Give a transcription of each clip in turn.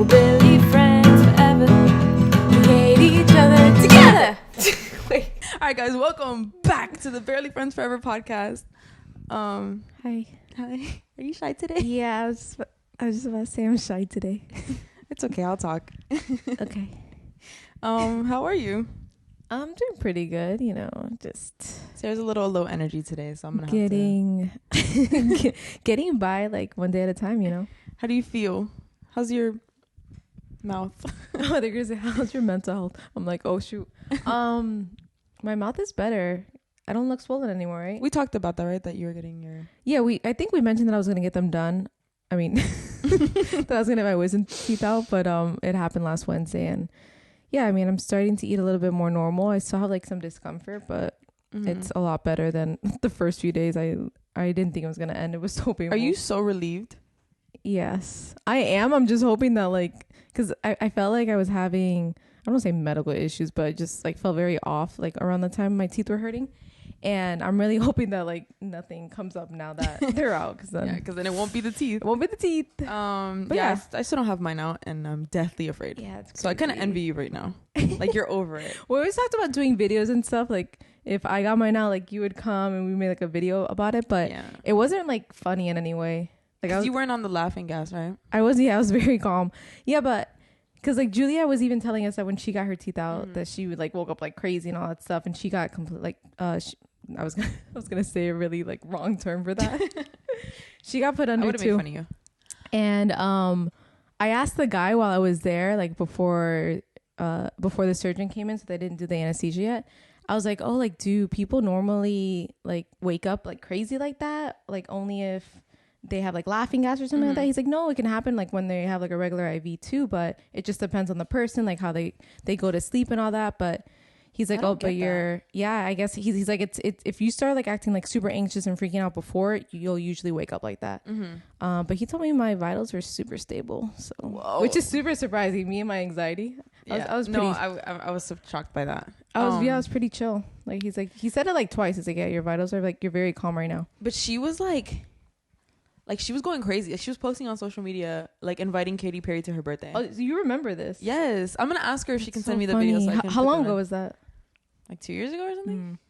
We're barely friends forever. We hate each other together. Wait. All right, guys, welcome back to the Barely Friends Forever podcast. Hi. Are you shy today? Yeah, I was just about to say I'm shy today. It's okay, I'll talk. Okay. How are you? I'm doing pretty good, just Sarah's a little low energy today, so I'm gonna getting by like one day at a time, How do you feel? How's your mouth? Oh, they're gonna say, how's your mental health? I'm like, oh shoot. My mouth is better. I don't look swollen anymore, right? We talked about that, right? That you were getting your... Yeah, I think we mentioned that I was gonna get them done. I mean, that I was gonna have my wisdom teeth out, but it happened last Wednesday, and yeah, I mean, I'm starting to eat a little bit more normal. I still have like some discomfort, but it's a lot better than the first few days. I didn't think it was gonna end. It was so painful. Are you so relieved? Yes, I am. I'm just hoping that because I felt like I was having, I don't want to say medical issues, but I just like felt very off like around the time my teeth were hurting. And I'm really hoping that like nothing comes up now that they're out, because then it won't be the teeth. It won't be the teeth. But yeah, I still don't have mine out, and I'm deathly afraid. Yeah, so I kind of envy you right now. Like you're over it. We always talked about doing videos and stuff. Like if I got mine out, like you would come and we made like a video about it. But it wasn't like funny in any way. Like you weren't on the laughing gas, right? I was very calm. Yeah, but because like Julia was even telling us that when she got her teeth out, that she would like woke up like crazy and all that stuff, and she got complete like I was gonna say a really like wrong term for that. She got put under. I would have made fun of you. And I asked the guy while I was there, like before the surgeon came in, so they didn't do the anesthesia yet. I was like, oh, like do people normally like wake up like crazy like that? Like only if they have like laughing gas or something like that? He's like, no, it can happen like when they have like a regular IV too, but it just depends on the person, like how they go to sleep and all that. But he's like, oh, but I guess he's like, it's if you start like acting like super anxious and freaking out before, you'll usually wake up like that. But he told me my vitals were super stable, so which is super surprising. Me and my anxiety. I was so shocked by that. I was pretty chill. Like he said it like twice. He's like, yeah, your vitals are like, you're very calm right now. But she was like she was going crazy. She was posting on social media, like inviting Katy Perry to her birthday. Oh, so you remember this? Yes. I'm going to ask her if she can send me the funny. video. So How long ago was that? Like 2 years ago or something?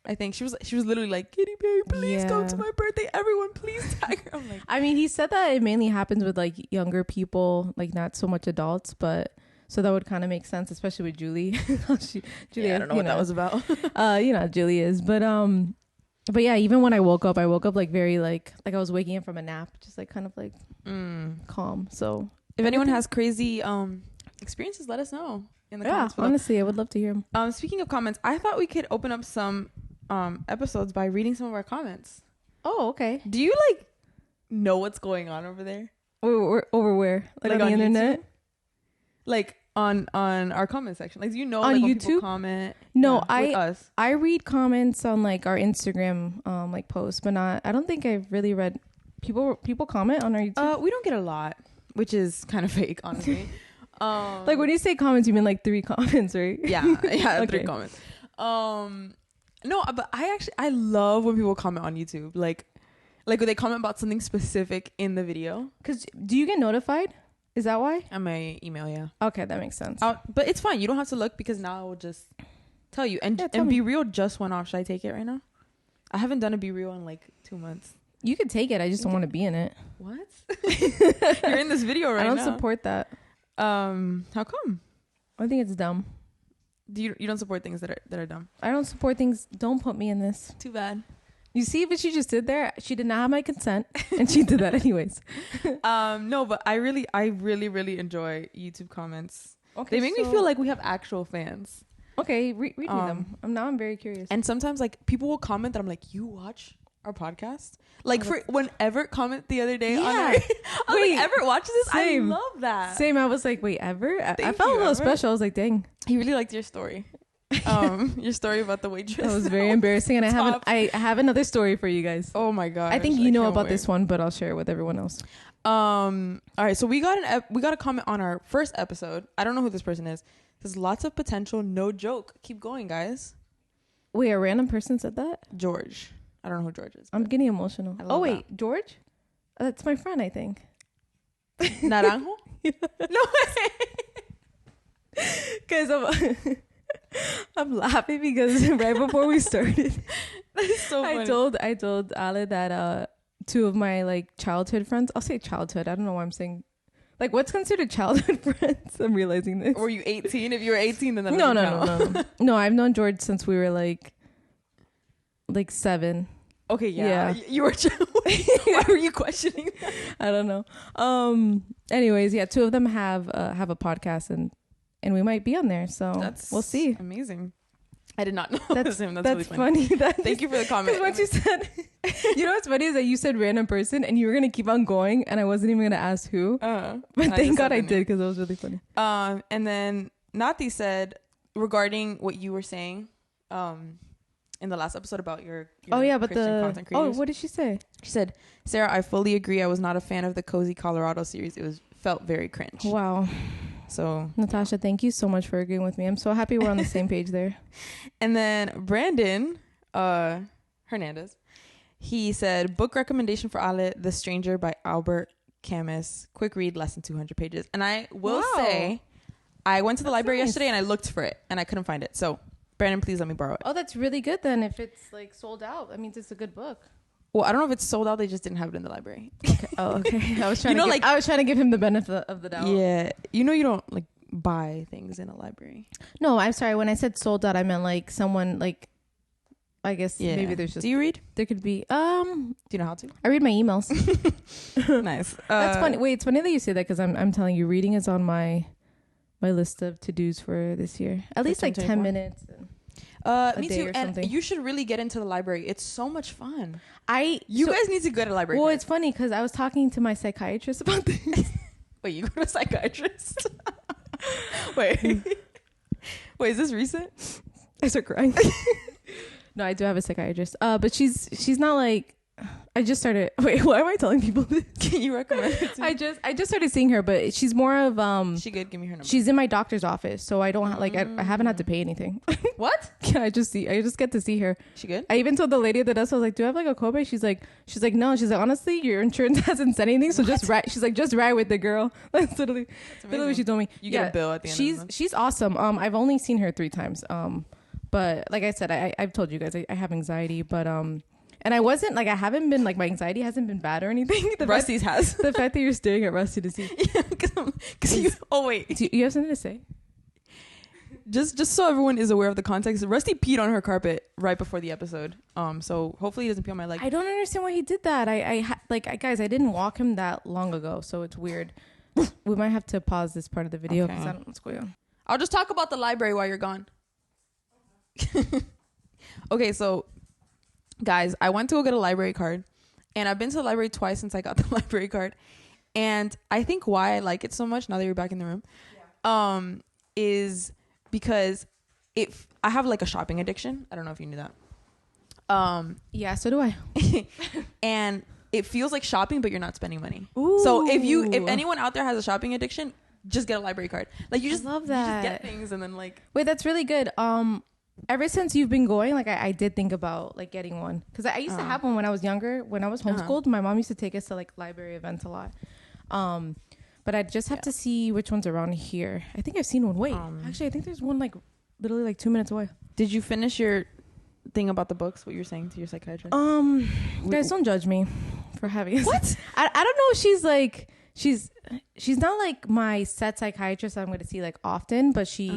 I think she was literally like, Katy Perry, please come to my birthday. Everyone, please tag her. I'm like, I mean, he said that it mainly happens with like younger people, like not so much adults, but so that would kind of make sense, especially with Julie. Julie, I don't know what that was about. Julie is, but yeah, even when I woke up like very like I was waking up from a nap, just like kind of like calm. So if anyone has crazy experiences, let us know in the comments below. Honestly, I would love to hear them. Speaking of comments, I thought we could open up some episodes by reading some of our comments. Oh, okay. Do you like know what's going on over there? Over where? Like on the internet? YouTube? Like on our comment section. Like, do you know on like, YouTube? when people comment? No, with us. I read comments on like our Instagram like posts, but I don't think I've really read people comment on our YouTube. We don't get a lot, which is kind of fake, honestly. Like when you say comments, you mean like 3 comments, right? Yeah, okay. 3 comments. No, but I love when people comment on YouTube. Like when they comment about something specific in the video. Cause do you get notified? Is that why? On my email, yeah. Okay, that makes sense. But it's fine. You don't have to look, because now I will just tell you. And Be Real just went off. Should I take it right now? I haven't done a Be Real in like 2 months. You could take it. I just don't want to be in it. What? You're in this video right now. I don't support that. How come? I think it's dumb. You don't support things that are dumb? I don't support things. Don't put me in this. Too bad. You see what she just did there? She did not have my consent, and she did that anyways. No, but I really enjoy YouTube comments. Okay, they make me feel like we have actual fans. Okay, read me them. I'm very curious. And sometimes like people will comment that I'm like, you watch our podcast? Like for when Everett comment the other day on our, I was like, Everett watches this? Same. I love that. Same. I was like, wait, Everett? I felt a little special. I was like, dang. He really liked your story. Your story about the waitress. That was very embarrassing, and I have another story for you guys. Oh my god! I think you know about this one, but I'll share it with everyone else. All right, so we got a comment on our first episode. I don't know who this person is. There's lots of potential, no joke. Keep going, guys. Wait, a random person said that? George. I don't know who George is. I'm getting emotional. Oh wait, that. George? That's my friend, I think. Naranjo? No way. Guys, I'm laughing because right before we started, That's so funny. I told Ale that two of my like childhood friends. I'll say childhood. I don't know why I'm saying like what's considered childhood friends. I'm realizing this. Were you 18? If you were 18, then that No, doesn't count. no. No, I've known George since we were like 7. Okay, yeah. Yeah. You were. Why were you questioning that? I don't know. Anyways, yeah, two of them have a podcast and we might be on there. So we'll see. Amazing. I did not know That's him. That's really really funny. Thank you for the comment. Because once you said, you know what's funny is that you said random person and you were gonna keep on going and I wasn't even gonna ask who. But thank God I did because it was really funny. And then Nati said regarding what you were saying, in the last episode about your but Christian content creators. what did she say? She said, Sarah, I fully agree. I was not a fan of the Cozy Colorado series. It felt very cringe. Wow. So Natasha, thank you so much for agreeing with me. I'm so happy we're on the same page there. And then Brandon Hernandez, he said, book recommendation for Ale, The Stranger by Albert Camus. Quick read, less than 200 pages. And I will say, I went to the library yesterday and I looked for it and I couldn't find it. So Brandon, please let me borrow it. Oh, that's really good then. If it's like sold out, that means it's a good book. Well, I don't know if it's sold out. They just didn't have it in the library. Okay. Oh, okay. I was trying I was trying to give him the benefit of the doubt. Yeah. You know, you don't like buy things in a library. No, I'm sorry. When I said sold out, I meant like someone like, I guess maybe there's just. Do you read? There could be. Do you know how to? I read my emails. Nice. That's funny. Wait, it's funny that you say that because I'm telling you, reading is on my list of to dos for this year. At least like 10 minutes. Me too. And you should really get into the library. It's so much fun. You guys need to go to the library. Well, it's funny because I was talking to my psychiatrist about this. Wait, you go to a psychiatrist? Wait, is this recent? I start crying. No, I do have a psychiatrist. But she's not like. I just started. Wait, why am I telling people this? Can you recommend it to me? I just started seeing her, but she's more of She good. Give me her number. She's in my doctor's office, so I don't I haven't had to pay anything. What? I just get to see her. She good? I even told the lady at the desk, I was like, "Do you have like a copay?" She's like, no. She's like, honestly, your insurance hasn't said anything, so just write. She's like, just write with the girl. That's literally what she told me. You get a bill at the end of the month. She's awesome. I've only seen her 3 times. But like I said, I've told you guys I have anxiety, but and I wasn't like I haven't been like my anxiety hasn't been bad or anything. Rusty's has. The fact that you're staring at Rusty to see. Yeah, because you. Oh wait, do you have something to say? Just so everyone is aware of the context, Rusty peed on her carpet right before the episode. So hopefully he doesn't pee on my leg. I don't understand why he did that. Guys, I didn't walk him that long ago, so it's weird. We might have to pause this part of the video because I don't know what's going on. I'll just talk about the library while you're gone. Okay, so guys, I went to go get a library card, and I've been to the library twice since I got the library card, and I think why I like it so much now that you're back in the room, is because I have like a shopping addiction. I don't know if you knew that. Yeah, so do I. And it feels like shopping, but you're not spending money. Ooh. So if anyone out there has a shopping addiction, just get a library card. Like you just love that. You just get things and then like. Wait, that's really good. Ever since you've been going, like I did think about like getting one because I used to have one when I was younger. When I was homeschooled, my mom used to take us to like library events a lot. But I just have to see which one's around here. I think I've seen one. Wait, actually, I think there's one like literally like 2 minutes away. Did you finish your thing about the books? What you're saying to your psychiatrist? Guys, don't judge me for having what? I don't know if she's like she's not like my set psychiatrist that I'm going to see like often, but she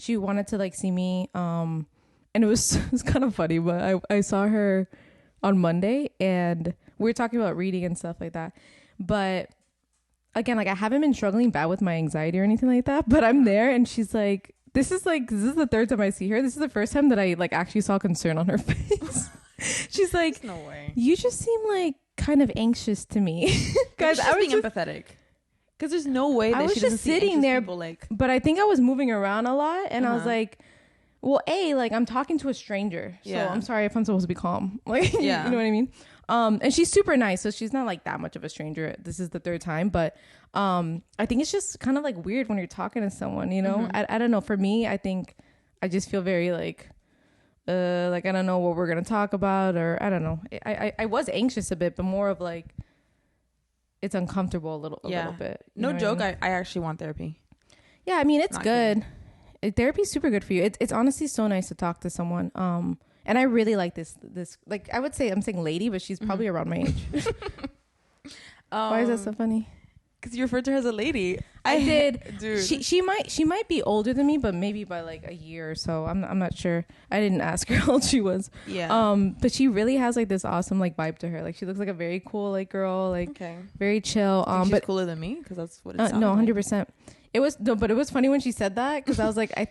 wanted to like see me. And it was kind of funny, but I saw her on Monday and we were talking about reading and stuff like that. But again, like I haven't been struggling bad with my anxiety or anything like that, but I'm there and she's like, this is the 3rd time I see her. This is the first time that I like actually saw concern on her face. She's like, no way. You just seem like kind of anxious to me. Guys, I was being empathetic. Because there's no way that she doesn't see sitting there, people, like. But I think I was moving around a lot, and I was like, "Well, like I'm talking to a stranger, so I'm sorry if I'm supposed to be calm." Like, you know what I mean? And she's super nice, so she's not like that much of a stranger. This is the 3rd time, but I think it's just kind of like weird when you're talking to someone. You know, I don't know. For me, I think I just feel very like I don't know what we're gonna talk about, or I don't know. I was anxious a bit, but more of like. it's uncomfortable a little bit. You know No what joke. I mean? I actually want therapy. Yeah, I mean, it's Not good. Therapy's super good for you. It's honestly so nice to talk to someone. And I really like this like I would say I'm saying lady, but she's probably around my age. Why is that so funny? Because you referred to her as a lady. I did. Dude. She might be older than me, but maybe by like a year or so. I'm not sure. I didn't ask her how old she was. Yeah. But she really has like this awesome like vibe to her. Like she looks like a very cool like girl, like very chill. She's But cooler than me because that's what it sounds no, like. 100%. It was no, but it was funny when she said that because I was like, I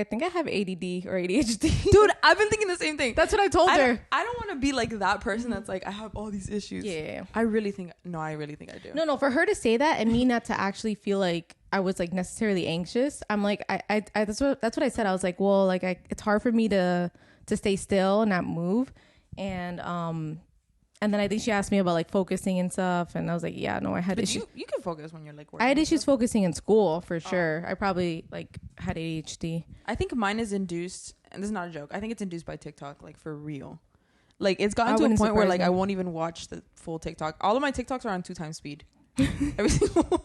think I have ADD or ADHD. Dude, I've been thinking the same thing. That's what I told her. I don't want to be like that person that's like, I have all these issues. Yeah. I really think I do. No, for her to say that and me not to actually feel like I was like necessarily anxious. I'm like, I that's what I said. I was like, well, like it's hard for me to stay still and not move. And then I think she asked me about like focusing and stuff, and I was like, yeah, no, I had issues. You can focus when you're like working. I had issues focusing in school for sure. I probably like had ADHD. I think mine is induced, and this is not a joke. I think it's induced by TikTok, like for real. Like it's gotten to a point where like I won't even watch the full TikTok. All of my TikToks are on 2x speed. Every single one.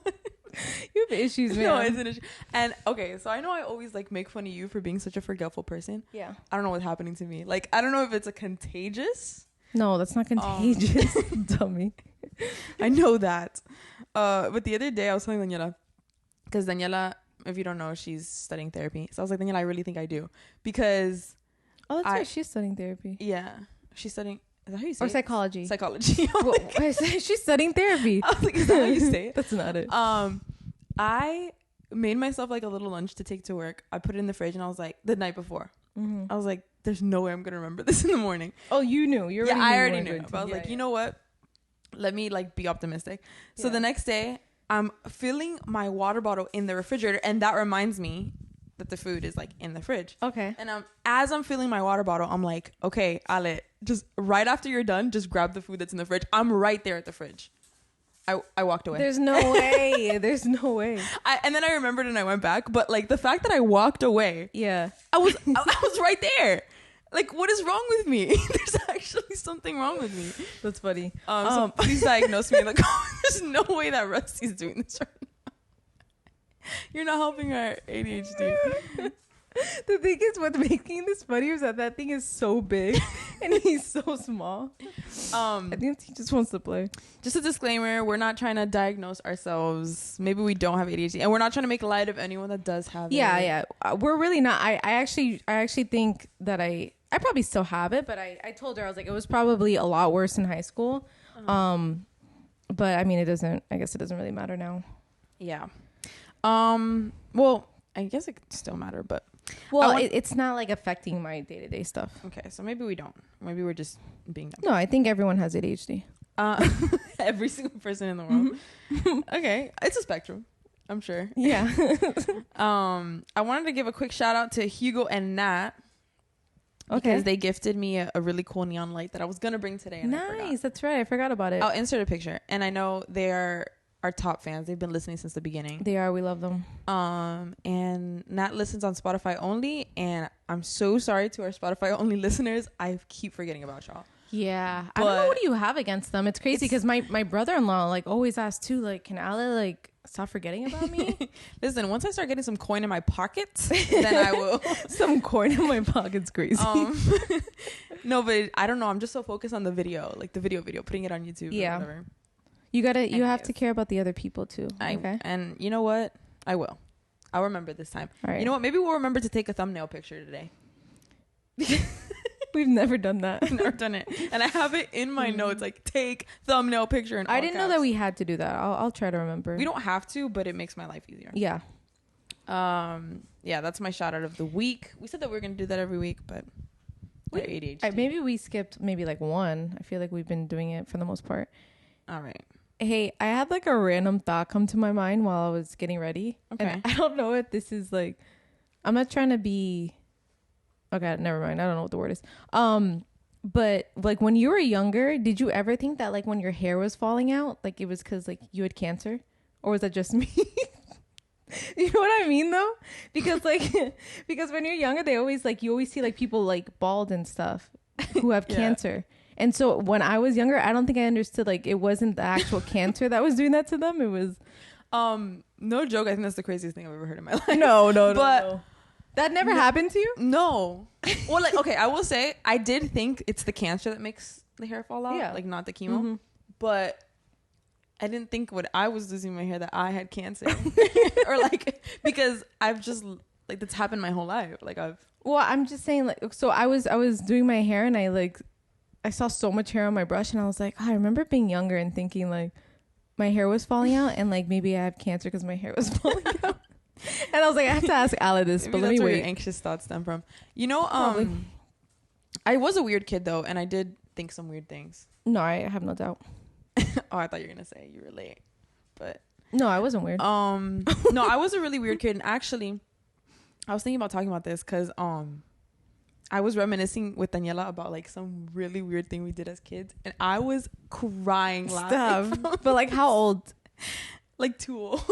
You have issues, man. No, it's an issue. And okay, so I know I always like make fun of you for being such a forgetful person. Yeah. I don't know what's happening to me. Like I don't know if it's a contagious. No, that's not contagious, dummy. I know that. But the other day I was telling Daniela, because Daniela, if you don't know, she's studying therapy. So I was like, Daniela, I really think I do. Because... Oh, that's right. She's studying therapy. Yeah. She's studying... Is that how you say it? Or it? psychology. Psychology. Well, she's studying therapy. I was like, is that how you say it? That's not it. I made myself like a little lunch to take to work. I put it in the fridge and I was like, the night before. Mm-hmm. I was like, there's no way I'm going to remember this in the morning. Oh, you knew. I already knew. But I was like, you know what? Let me like be optimistic. So the next day, I'm filling my water bottle in the refrigerator. And that reminds me that the food is like in the fridge. Okay. And as I'm filling my water bottle, I'm like, okay, Ale, just right after you're done, just grab the food that's in the fridge. I'm right there at the fridge. I walked away. There's no way. There's no way. And then I remembered and I went back. But like the fact that I walked away. Yeah. I was right there. Like, what is wrong with me? There's actually something wrong with me. That's funny. So please diagnose me in the comments. There's no way that Rusty's doing this right now. You're not helping our ADHD. The thing is, what's making this funny is that thing is so big and he's so small. I think he just wants to play. Just a disclaimer: we're not trying to diagnose ourselves. Maybe we don't have ADHD, and we're not trying to make light of anyone that does have it. Yeah. We're really not. I actually think that I probably still have it, but I told her I was like, it was probably a lot worse in high school. But I mean, I guess it doesn't really matter now. Yeah. Well, I guess it could still matter, but. Well, it's not like affecting my day-to-day stuff. Okay, so maybe we don't. Maybe we're just being dumb. No, I think everyone has ADHD. Every single person in the world. Mm-hmm. Okay, it's a spectrum, I'm sure. Yeah. I wanted to give a quick shout out to Hugo and Nat. Because they gifted me a really cool neon light that I was gonna bring today. And nice, that's right. I forgot about it. I'll insert a picture, and I know they are our top fans. They've been listening since the beginning. They are. We love them. And Nat listens on Spotify only, and I'm so sorry to our Spotify only listeners. I keep forgetting about y'all. Yeah, I don't know what do you have against them. It's crazy because my brother-in-law like always asks too. Like, can Ale like stop forgetting about me? Listen, once I start getting some coin in my pockets, then I will. Some coin in my pocket's crazy. No, but I don't know. I'm just so focused on the video, like the video, putting it on YouTube. Yeah. Or whatever. You have to care about the other people too. Okay. And you know what? I will. I'll remember this time. All right. You know what? Maybe we'll remember to take a thumbnail picture today. We've never done that. Never done it. And I have it in my notes, like take thumbnail picture. And I didn't know that we had to do that. I'll try to remember. We don't have to, but it makes my life easier. Yeah. Yeah, that's my shout out of the week. We said that we were going to do that every week, but we're ADHD. Maybe we skipped maybe like one. I feel like we've been doing it for the most part. All right. Hey, I had like a random thought come to my mind while I was getting ready. Okay. And I don't know if this is like, I'm not trying to be, okay, never mind. I don't know what the word is. But like when you were younger, did you ever think that like when your hair was falling out, like it was because like you had cancer? Or was that just me? You know what I mean though? Because when you're younger, they always like, you always see like people like bald and stuff who have cancer. And so when I was younger, I don't think I understood, like, it wasn't the actual cancer that was doing that to them. It was no joke, I think that's the craziest thing I've ever heard in my life. But that never happened to you? No. Well, like, okay, I will say I did think it's the cancer that makes the hair fall out, like not the chemo. But I didn't think when I was losing my hair that I had cancer. Or like, because I've just, like, that's happened my whole life. Like, Well, I'm just saying, like, so I was doing my hair and I saw so much hair on my brush and I was like, oh, I remember being younger and thinking like my hair was falling out and like maybe I have cancer because my hair was falling out. And I was like, I have to ask Ala this, maybe but let that's me where wait. your anxious thoughts stem from. You know, Probably. I was a weird kid though, and I did think some weird things. No, I have no doubt. Oh, I thought you were gonna say you were late, but No, I wasn't weird. no, I was a really weird kid, and actually, I was thinking about talking about this because I was reminiscing with Daniela about like some really weird thing we did as kids, and I was crying laughing. Stuff. But like, how old? Like too old.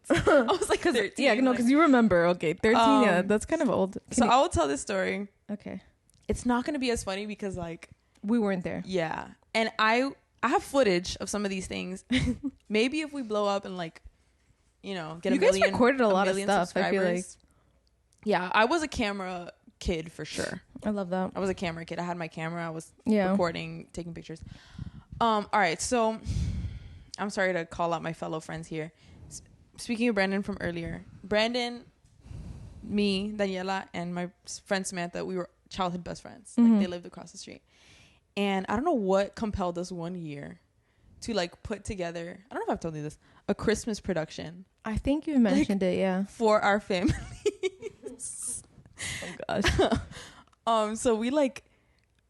I was like 13. Yeah, no, because you remember. Okay, 13. Yeah, that's kind of old. So I will tell this story. Okay. It's not gonna be as funny because like We weren't there. yeah, and I have footage of some of these things. Maybe if we blow up and like, you know, get You a guys million, recorded a lot of million stuff, I feel subscribers. Yeah, I was a camera kid for sure. I love that. I was a camera kid. I had my camera. I was Yeah. recording, taking pictures. All right, so I'm sorry to call out my fellow friends here. Speaking of Brandon from earlier, Brandon, me, Daniela, and my friend Samantha, we were childhood best friends. Like they lived across the street. And I don't know what compelled us one year to like put together, I don't know if I've told you this, a Christmas production I think you mentioned it. Yeah. for our family. Oh gosh. So we like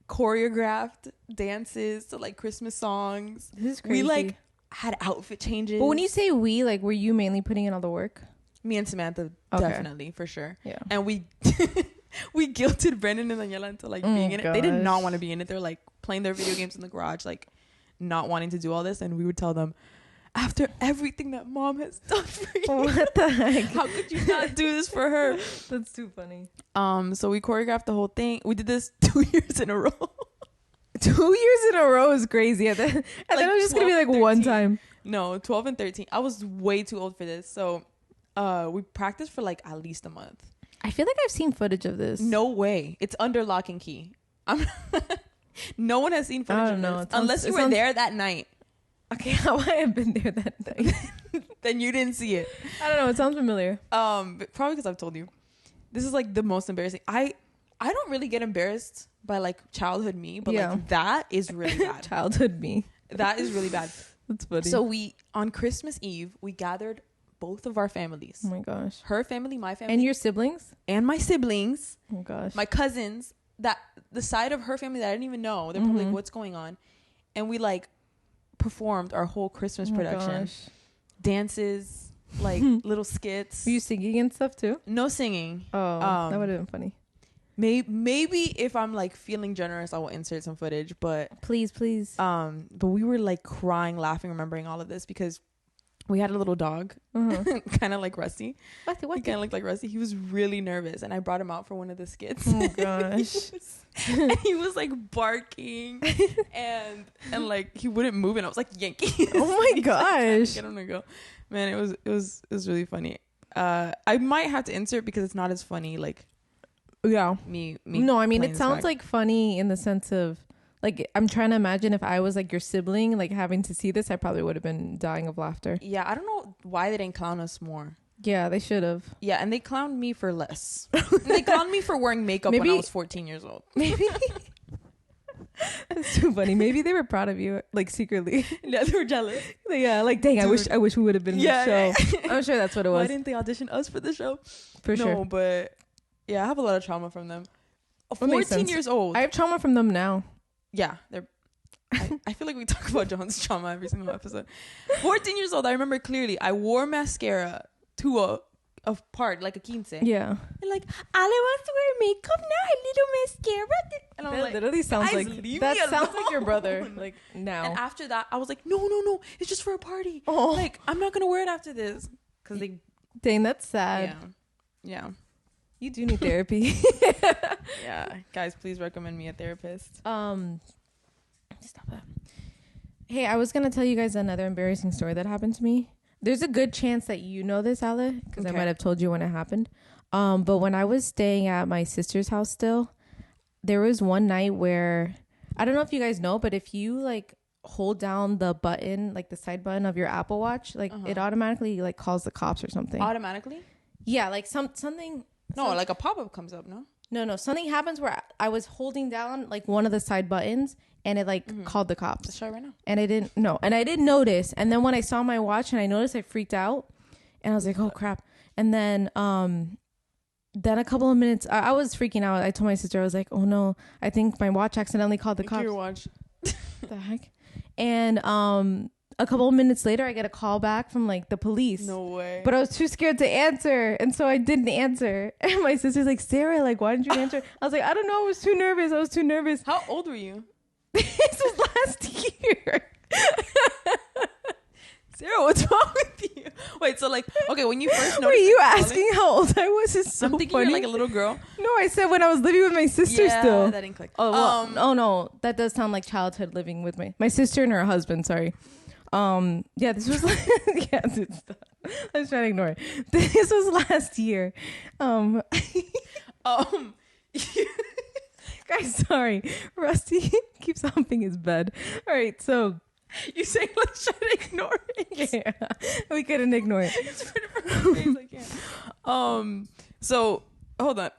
choreographed dances to like Christmas songs. This is crazy. We like had outfit changes. But when you say we, like, were you mainly putting in all the work? Me and Samantha, Okay. definitely for sure. Yeah. And we we guilted Brendan and Daniela into like being in it. They did gosh. not want to be in it. They're like playing their video games in the garage, like not wanting to do all this. And we would tell them, after everything that mom has done for you, What the heck? how could you not do this for her? That's too funny. So we choreographed the whole thing. We did this 2 years in a row. 2 years in a row is crazy. I thought it was just gonna be like 12, one 13. time. No, 12 and 13. I was way too old for this. So we practiced for like at least a month. I feel like I've seen footage of this. No way. It's under lock and key. No one has seen footage I of don't know. this. It sounds- Unless you it were sounds- there that night. Okay, how I have been there that night. Then you didn't see it. I don't know. It sounds familiar. But probably because I've told you. This is like the most embarrassing. I don't really get embarrassed by like childhood me, but Yeah. like that is really bad. Childhood me. That is really bad. That's funny. So we, on Christmas Eve, we gathered both of our families. oh my gosh. Her family, my family, And your siblings? and my siblings, Oh gosh. my cousins, that the side of her family that I didn't even know. They're probably like, what's going on? And we like performed our whole Christmas Oh my production. gosh. Dances, like little skits. Were you singing and stuff too? No singing. Oh, that would have been funny. Maybe if I'm like feeling generous, I will insert some footage. But Please. but we were like crying, laughing, remembering all of this because we had a little dog, kind of like Rusty. He kind of looked like Rusty. He was really nervous, and I brought him out for one of the skits. Oh gosh. And he was like barking, and like he wouldn't move, and I was like yanking. Oh my gosh. Get him to go. Man, it was really funny. I might have to insert because it's not as funny. Like Yeah. me. No, I mean, playing it this sounds back. like funny in the sense of, like, I'm trying to imagine if I was like your sibling, like having to see this, I probably would have been dying of laughter. Yeah, I don't know why they didn't clown us more. Yeah, they should have. Yeah, and they clowned me for less. And they clowned me for wearing makeup when I was 14 years old. Maybe. That's too funny. Maybe they were proud of you, like secretly. Yeah, they were jealous. Yeah, like dang, Dude. I wish we would have been in the show. I'm sure that's what it Why was. didn't they audition us for the show? For No, sure. but yeah, I have a lot of trauma from them. That makes 14 sense. years old. I have trauma from them now. Yeah, they're. I feel like we talk about John's trauma every single episode. 14 years old, I remember clearly. I wore mascara to a part, like a quince. Yeah. And like, Ale wants to wear makeup now, a little mascara. And I'm That like, literally sounds guys, like leave that me sounds like your brother. alone. Like now. And after that, I was like, no, it's just for a party. Oh. Like, I'm not gonna wear it after this because they. Dang, that's sad. Yeah. You do need therapy. Yeah, guys, please recommend me a therapist. Stop that. Hey, I was gonna tell you guys another embarrassing story that happened to me. There's a good chance that you know this, Ale, because I might have told you when it happened. But when I was staying at my sister's house still, there was one night where, I don't know if you guys know, but if you like hold down the button, like the side button of your Apple Watch, like it automatically like calls the cops or something. Automatically? Yeah, like something. No, like a pop-up comes up, no? No, something happens where I was holding down like one of the side buttons and it like called the cops. Let's try right now. And I didn't notice. And then when I saw my watch and I noticed, I freaked out and I was like, oh crap. And then a couple of minutes, I was freaking out. I told my sister, I was like, oh no, I think my watch accidentally called the cops. Your watch. The heck? And a couple of minutes later, I get a call back from like the police. No way. But I was too scared to answer. And so I didn't answer. And my sister's like, Sarah, like, why didn't you answer? I was like, I don't know. I was too nervous. How old were you? This was last year. Sarah, what's wrong with you? Wait, so like, okay, when you first noticed. Were you asking how old I was? It's so I'm thinking funny. you're like a little girl. No, I said when I was living with my sister still. That didn't click. Oh, well, oh no, that does sound like childhood living with my sister and her husband. Sorry. Yeah, this was like, yeah, dude, stop. I was trying to ignore it. This was last year. Guys, sorry. Rusty keeps humping his bed. All right, so You saying let's try to ignore it? yeah, we couldn't ignore it. It's right in front of my face, I can't. So hold on.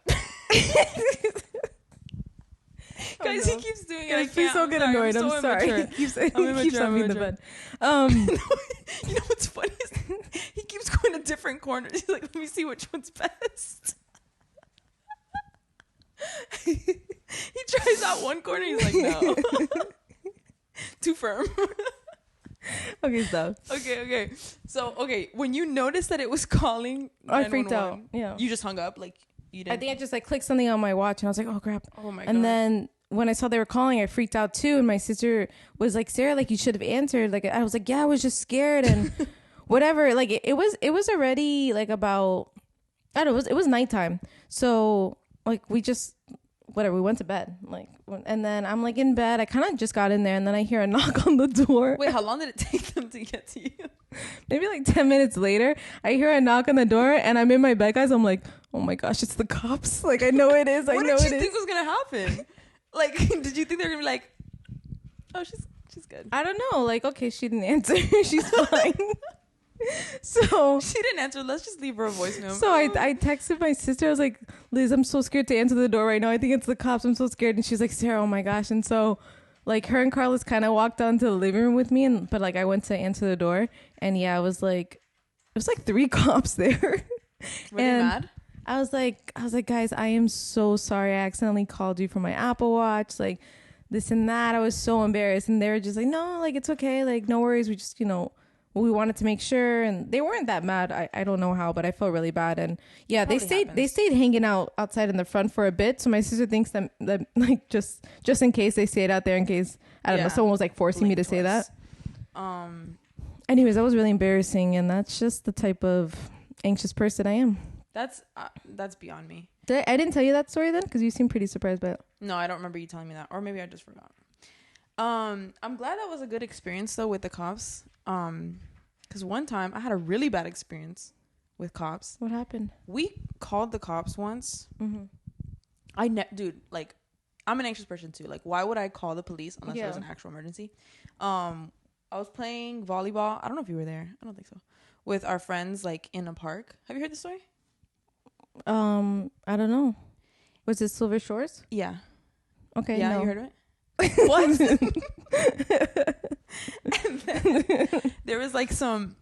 Guys, no. he keeps doing it. Guys, I please can't. don't get annoyed. I'm so sorry. immature. He keeps immature, humping the bed. You know what's funny? He keeps going to different corners. He's like, let me see which one's best. He tries out one corner. He's like, no. Too firm. Okay, stop. Okay. So, when you noticed that it was calling, I freaked out. 911, Yeah. You just hung up? Like, you didn't? I think I just like clicked something on my watch and I was like, oh crap. Oh my God. And then when I saw they were calling, I freaked out too. And my sister was like, Sarah, like you should have answered. Like I was like, yeah, I was just scared and whatever. Like it was already like about, I don't know, it was nighttime. So like we just, whatever, we went to bed. Like, and then I'm like in bed. I kind of just got in there and then I hear a knock on the door. Wait, how long did it take them to get to you? Maybe like 10 minutes later, I hear a knock on the door and I'm in my bed, guys. I'm like, oh my gosh, it's the cops. Like, I know it is. What did you think was going to happen? Like, did you think they were going to be like, oh, she's good? I don't know. Like, okay, she didn't answer. She's fine. So she didn't answer. Let's just leave her a voicemail. So I texted my sister. I was like, Liz, I'm so scared to answer the door right now. I think it's the cops. I'm so scared. And she's like, Sarah, oh my gosh. And so like her and Carlos kind of walked onto the living room with me. But like I went to answer the door. And yeah, it was like 3 cops there. Were they mad? I was like, guys, I am so sorry. I accidentally called you from my Apple Watch. Like this and that. I was so embarrassed. And they were just like, no, like it's okay. Like no worries. We just, we wanted to make sure, and they weren't that mad. I don't know how, but I felt really bad. And yeah, they stayed hanging out outside in the front for a bit. So my sister thinks that like just in case they stayed out there in case I don't know someone was like forcing me to say that. Anyways, that was really embarrassing, and that's just the type of anxious person I am. That's beyond me. I didn't tell you that story then because you seem pretty surprised by it. No, I don't remember you telling me that, or maybe I just forgot. I'm glad that was a good experience though with the cops. Because one time I had a really bad experience with cops. What happened? We called the cops once. Mm-hmm. Dude, like, I'm an anxious person too. Like, why would I call the police unless there was an actual emergency? I was playing volleyball. I don't know if you were there. I don't think so. With our friends, like in a park. Have you heard this story? I don't know. Was it Silver Shores? Yeah. Okay. Yeah, no. you heard of it? What? And then there was some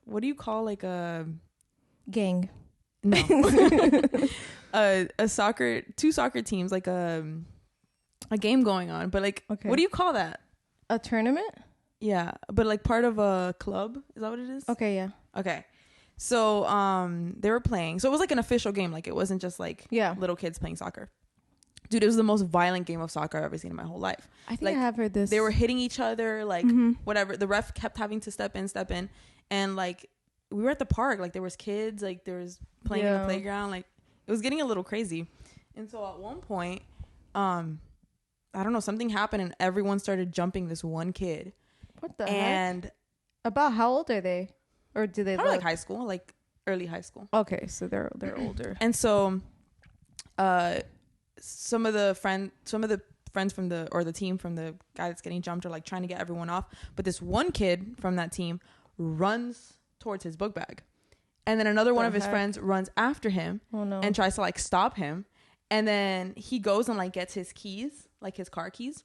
what do you call like a gang? No. Two soccer teams, like a game going on, but like what do you call that? A tournament? Yeah, but like part of a club, is that what it is? Okay, yeah. Okay. So they were playing. So it was like an official game, like it wasn't just like little kids playing soccer. Dude, it was the most violent game of soccer I've ever seen in my whole life. I think like, I have heard this. They were hitting each other, like whatever. The ref kept having to step in. And like we were at the park, like there was kids, like there was playing in the playground. Like it was getting a little crazy. And so at one point, I don't know, something happened and everyone started jumping this one kid. What the And heck? About how old are they? Or do they probably look like high school, like early high school. Okay, so they're older. And so some of the friends from the team from the guy that's getting jumped are like trying to get everyone off, but this one kid from that team runs towards his book bag, and then another one of his friends runs after him and tries to like stop him, and then he goes and like gets his keys, like his car keys,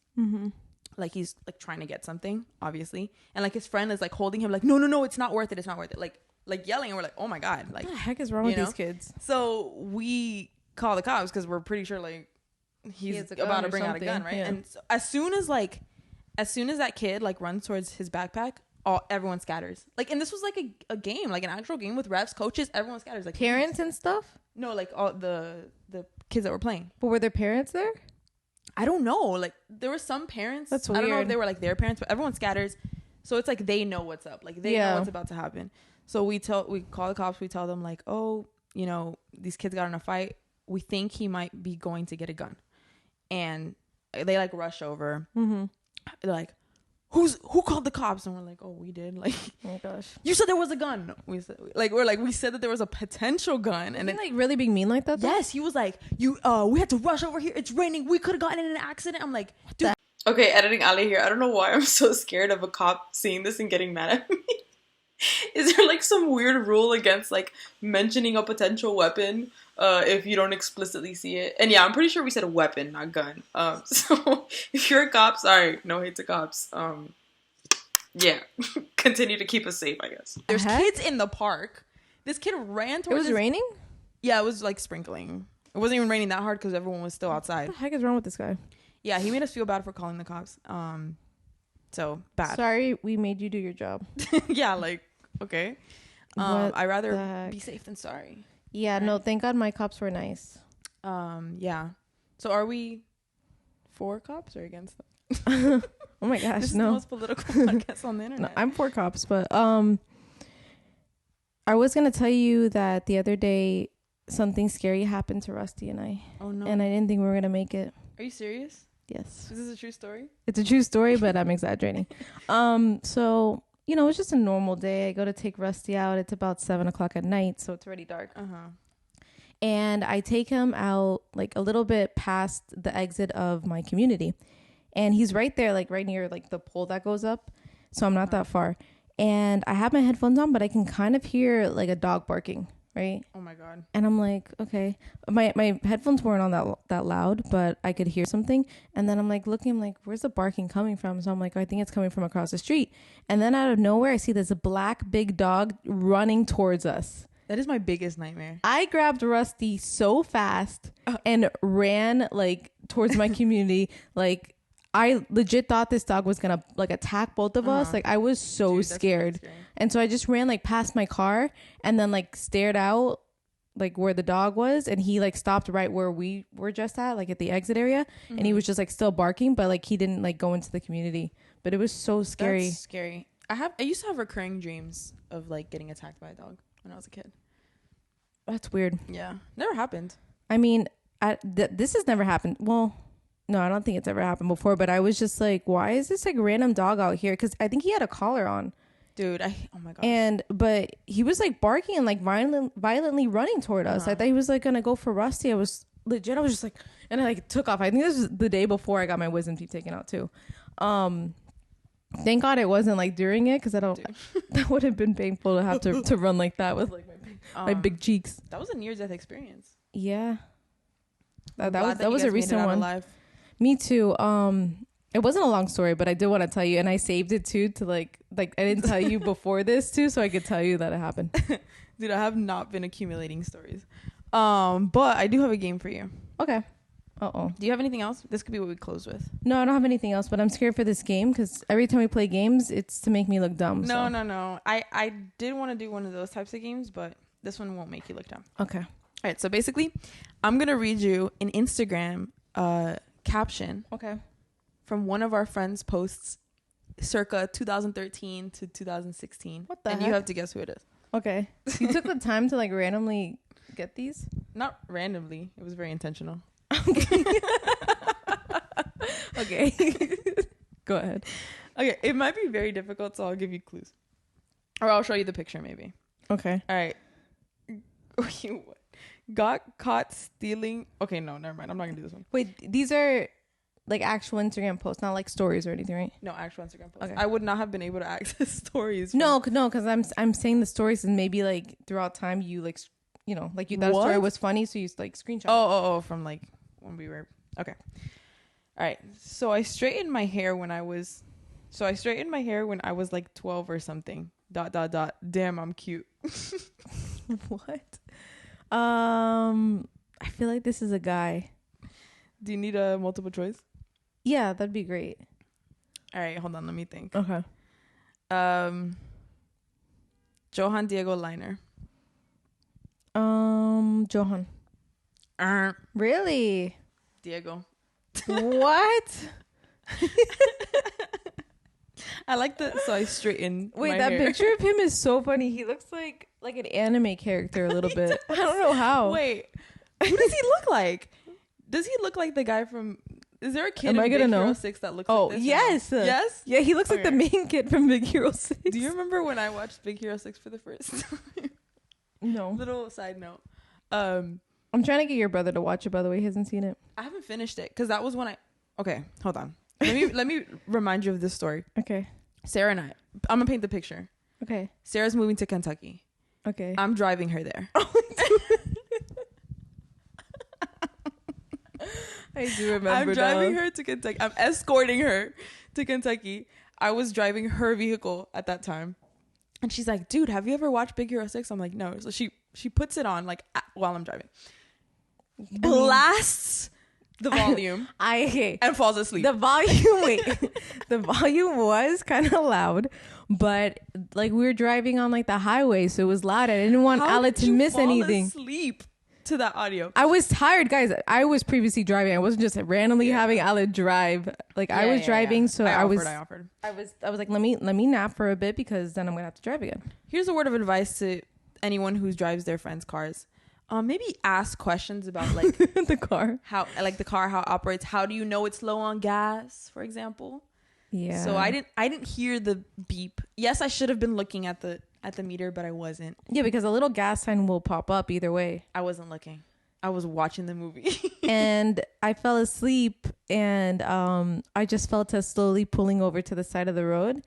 like he's like trying to get something obviously, and like his friend is like holding him like no, it's not worth it, like yelling, and we're like, oh my god, like what the heck is wrong with these kids? So we call the cops because we're pretty sure like he's about to bring out a gun, right? Yeah. And so as soon as that kid like runs towards his backpack, everyone scatters. Like, and this was like a game, like an actual game with refs, coaches, everyone scatters. Like parents and stuff? No, like all the kids that were playing. But were their parents there? I don't know. Like there were some parents. That's weird. I don't know if they were like their parents, but everyone scatters. So it's like they know what's up. Like they know what's about to happen. So we call the cops. We tell them like, oh, you know, these kids got in a fight. We think he might be going to get a gun. And they like rush over. They're like, who called the cops? And we're like, oh, we did. Like, oh my gosh, you said there was a gun. We said that there was a potential gun. And then like really being mean like that though? Yes, he was like, we had to rush over here, it's raining, we could have gotten in an accident. I'm like, dude. Okay, editing Ali here. I don't know why I'm so scared of a cop seeing this and getting mad at me. Is there like some weird rule against like mentioning a potential weapon if you don't explicitly see it? And yeah, I'm pretty sure we said a weapon, not gun. So if you're a cop, sorry, no hate to cops. Yeah, continue to keep us safe, I guess. There's kids in the park. This kid ran towards. It was raining? Yeah, it was like sprinkling. It wasn't even raining that hard because everyone was still outside. What the heck is wrong with this guy? Yeah, he made us feel bad for calling the cops. So bad. Sorry, we made you do your job. Yeah, like, okay. I'd rather be safe than sorry. Yeah, right? No, thank God my cops were nice. Yeah. So are we for cops or against them? Oh my gosh, this is no. the most political podcast on the internet. No, I'm for cops, but I was gonna tell you that the other day something scary happened to Rusty and I. Oh no. And I didn't think we were gonna make it. Are you serious? Yes. Is this a true story? It's a true story, but I'm exaggerating. So, you know, it's just a normal day. I go to take Rusty out. It's about 7:00 at night, so it's already dark. And I take him out like a little bit past the exit of my community. And he's right there, like right near like the pole that goes up. So I'm not that far. And I have my headphones on, but I can kind of hear like a dog barking, right? Oh my God. And I'm like, okay. My headphones weren't on that loud, but I could hear something. And then I'm like looking, I'm like, where's the barking coming from? So I'm like, I think it's coming from across the street. And then out of nowhere, I see this black big dog running towards us. That is my biggest nightmare. I grabbed Rusty so fast and ran like towards my community. Like I legit thought this dog was gonna like attack both of us. Like I was so scared. And so I just ran like past my car and then like stared out like where the dog was, and he like stopped right where we were just at, like at the exit area. And he was just like still barking, but like he didn't like go into the community. But it was so scary. That's scary. I used to have recurring dreams of like getting attacked by a dog when I was a kid. That's weird. Yeah. Never happened. I mean, this has never happened. Well, no, I don't think it's ever happened before, but I was just like, why is this like random dog out here? Because I think he had a collar on. Dude, oh my God. But he was like barking and like violently running toward us. I thought he was like going to go for Rusty. I was just like, and I like took off. I think this was the day before I got my wisdom teeth taken out too. Thank God it wasn't like during it, because that would have been painful to have to run like that with like my big cheeks. That was a near death experience. Yeah. That was a recent one. Alive. Me too. It wasn't a long story, but I did want to tell you, and I saved it too to like I didn't tell you before this too, so I could tell you that it happened. Dude, I have not been accumulating stories. But I do have a game for you. Okay. Uh-oh. Do you have anything else? This could be what we close with. No, I don't have anything else, but I'm scared for this game because every time we play games, it's to make me look dumb. No. I did want to do one of those types of games, but this one won't make you look dumb. Okay. All right. So basically, I'm going to read you an Instagram caption. Okay. From one of our friends' posts circa 2013 to 2016. What the heck? You have to guess who it is. Okay. You took the time to like randomly get these? Not randomly. It was very intentional. Okay. Go ahead. Okay, it might be very difficult, so I'll give you clues. Or I'll show you the picture, maybe. Okay. All right. Got caught stealing. Okay, no, never mind. I'm not going to do this one. Wait, these are like actual Instagram posts, not like stories or anything, right? No, actual Instagram posts. Okay. I would not have been able to access stories. No, because I'm saying the stories and maybe like throughout time you like, you know, like you thought a story What? was funny, so you like screenshot. Oh, from like when we were. Okay. All right. So I straightened my hair when I was like 12 or something. ... Damn, I'm cute. What? I feel like this is a guy. Do you need a multiple choice? Yeah, that'd be great. All right, hold on. Let me think. Okay. Johan Diego Liner. Johan. Really? Diego. What? I like that. So I straightened. Wait, my that hair. picture of him is so funny. He looks like an anime character a little bit. I don't know how. Wait, who does he look like? Does he look like the guy from? Is there a kid Am in I Big gonna Hero know? 6 that looks Oh, like this? yes. Yes? Yeah, he looks like the Okay. main kid from Big Hero 6. Do you remember when I watched Big Hero 6 for the first time? No. Little side note. I'm trying to get your brother to watch it, by the way. He hasn't seen it. I haven't finished it because that was when I. Okay, hold on. Let me remind you of this story. Okay. Sarah and I'm gonna paint the picture. Okay. Sarah's moving to Kentucky. Okay. I'm driving her there. I do remember. I'm driving her to Kentucky. I'm escorting her to Kentucky. I was driving her vehicle at that time. And she's like, dude, have you ever watched Big Hero 6? I'm like, no. So she puts it on like while I'm driving. Blasts the volume and falls asleep. The volume, wait. The volume was kind of loud, but like we were driving on like the highway, so it was loud. I didn't want How Ala did to you miss fall anything. asleep to that audio? I was tired, guys. I was previously driving. I wasn't just randomly having Ala drive. Like I was driving, so I offered. I was like, let me nap for a bit because then I'm gonna have to drive again. Here's a word of advice to anyone who drives their friends' cars. Maybe ask questions about like The car. how like the car, how it operates. How do you know it's low on gas, for example? Yeah. So I didn't hear the beep. Yes, I should have been looking at the meter, but I wasn't. Yeah, because a little gas sign will pop up either way. I wasn't looking. I was watching the movie. And I fell asleep, and I just felt us slowly pulling over to the side of the road.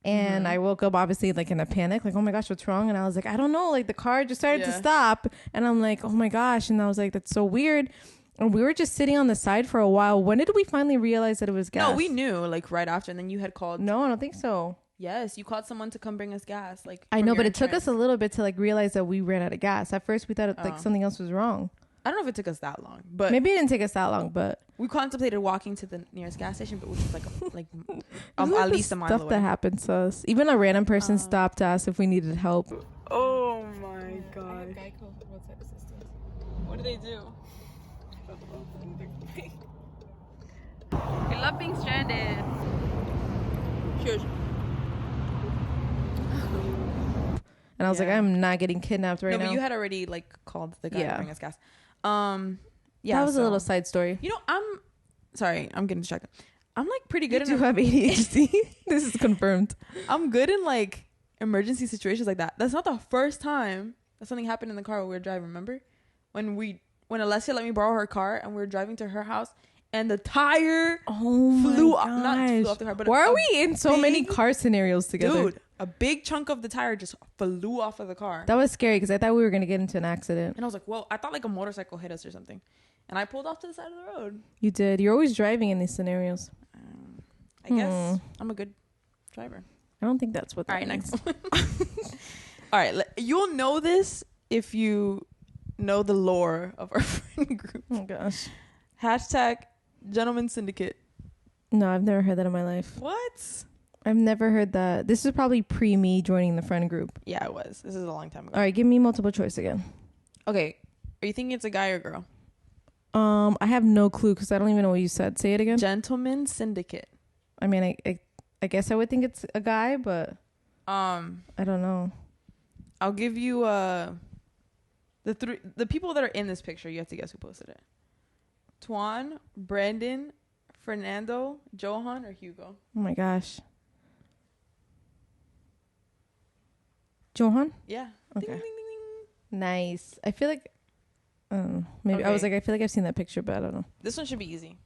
And I woke up obviously like in a panic, like, oh my gosh, what's wrong? And I was like, I don't know, like the car just started to stop. And I'm like, oh my gosh. And I was like, that's so weird. And we were just sitting on the side for a while. When did we finally realize that it was gas? No, we knew like right after, and then you had called. No, I don't think so. Yes, you called someone to come bring us gas. Like I from know, your but it took insurance. us a little bit to like realize that we ran out of gas. At first we thought like something else was wrong. I don't know if it took us that long, but Maybe it didn't take us that long, but we contemplated walking to the nearest gas station, but which was like Isn't at that least the a mile stuff away. that happens to us. Even a random person stopped us if we needed help. Oh my god! What do they do? We love being stranded. Cheers. And I was like, I'm not getting kidnapped right No, now. but you had already like called the guy to bring us gas. Yeah, that was a so- little side story. You know, I'm sorry, I'm getting distracted. I'm like pretty good. You do have ADHD. This is confirmed. I'm good in like emergency situations like that. That's not the first time that something happened in the car while we were driving. Remember when Alessia let me borrow her car and we were driving to her house and the tire flew off. not flew off the car, but why are we in so many big- car scenarios together? Dude, a big chunk of the tire just flew off of the car. That was scary because I thought we were gonna get into an accident. And I was like, whoa, I thought like a motorcycle hit us or something. And I pulled off to the side of the road. You did. You're always driving in these scenarios. I guess I'm a good driver. I don't think that's what that All right, means. next. All right, you'll know this if you know the lore of our friend group. Oh gosh. Hashtag Gentleman Syndicate. No, I've never heard that in my life. What? I've never heard that. This is probably pre me joining the friend group. Yeah, it was. This is a long time ago. All right, give me multiple choice again. Okay. Are you thinking it's a guy or girl? I have no clue because I don't even know what you said. Say it again. Gentleman Syndicate. I mean, I guess I would think it's a guy, but I don't know. I'll give you the people that are in this picture. You have to guess who posted it. Tuan, Brandon, Fernando, Johan, or Hugo? Oh my gosh. Johan? Yeah. Okay. Ding, ding, ding, ding. Nice. I feel like maybe I was Okay. like, I feel like I've seen that picture, but I don't know. This one should be easy.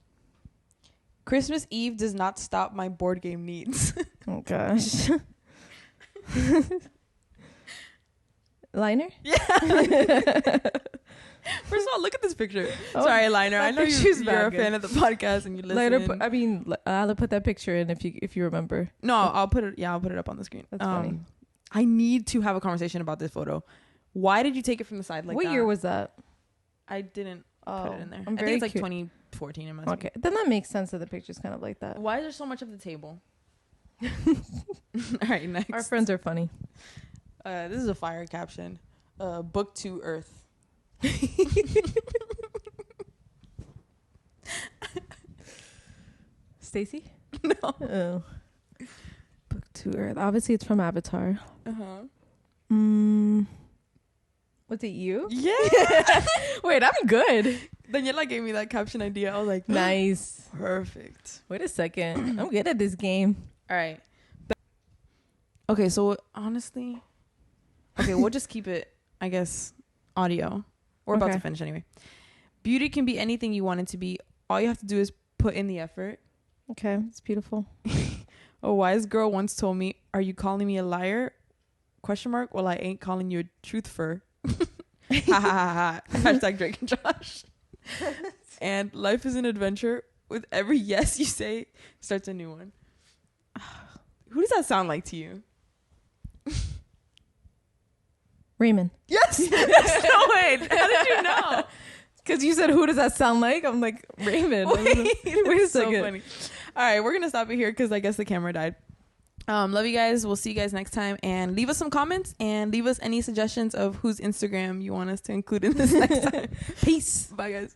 Christmas Eve does not stop my board game needs. Oh gosh. Liner? Yeah. First of all, look at this picture. Oh, Sorry, Liner. I that know picture's you're bad, a fan of the podcast and you listen. Liner. I mean, I'll put that picture in if you remember. No, I'll put it. Yeah, I'll put it up on the screen. That's funny. I need to have a conversation about this photo. Why did you take it from the side like what that? year was that? I didn't put it in there. I'm I very think it's like 2014. It must Okay, then that makes sense that the picture's kind of like that. be. Why is there so much of the table? All right, next. Our friends are funny. This is a fire caption. Book to Earth. Stacy? No. Oh. Book to Earth. Obviously, it's from Avatar. Uh-huh. Was it you? Yeah. Wait, I'm good. Daniela gave me that caption idea. I was like, Nice. perfect. Wait a second. I'm good at this game. All right. Okay, so honestly, we'll just keep it, I guess, audio. We're about Okay. to finish anyway. Beauty can be anything you want it to be. All you have to do is put in the effort. Okay, it's beautiful. A wise girl once told me, "Are you calling me a liar?" ? Well, I ain't calling you a truthfer. Ha ha ha ha. Hashtag Drake and Josh. And life is an adventure. With every yes you say, starts a new one. Who does that sound like to you? Raymond. Yes. No way. How did you know? Because you said, who does that sound like? I'm like, Raymond. Wait a so second. funny. All right, we're gonna stop it here because I guess the camera died. Love you guys. We'll see you guys next time, and leave us some comments and leave us any suggestions of whose Instagram you want us to include in this next time. Peace. Bye guys.